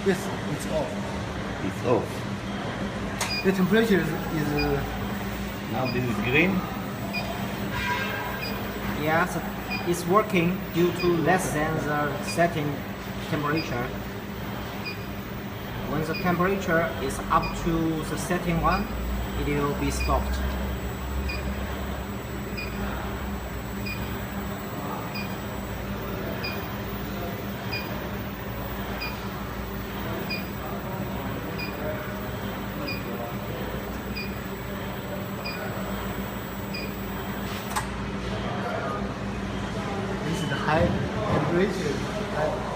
Yes, it's off. It's off. The temperature is Now this is green. Yes, it's working due to less than the setting temperature. When the temperature is up to the setting one, it will be stopped. this is the high temperature.